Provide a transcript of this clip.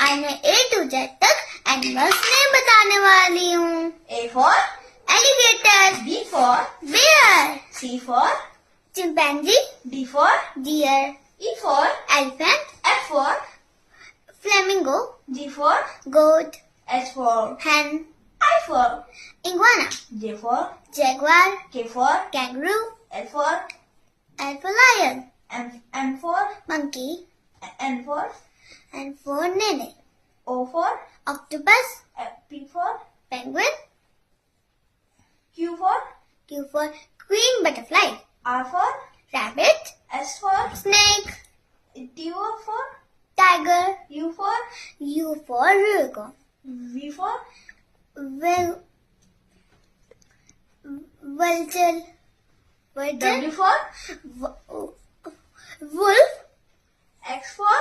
आज मैं A to Z तक एनिमल्स नेम बताने वाली हूँ. A for alligator, B for bear, C for chimpanzee, D for deer, E for elephant, F for flamingo, G for goat, H for hen, I for iguana, J for jaguar, K for kangaroo, L for L for lion, M for monkey, N for N for nene, O for octopus, P for penguin, Q for Q for queen butterfly, R for rabbit, S for snake, T for tiger, U for U for unicorn, V for vulture, W for wolf, X for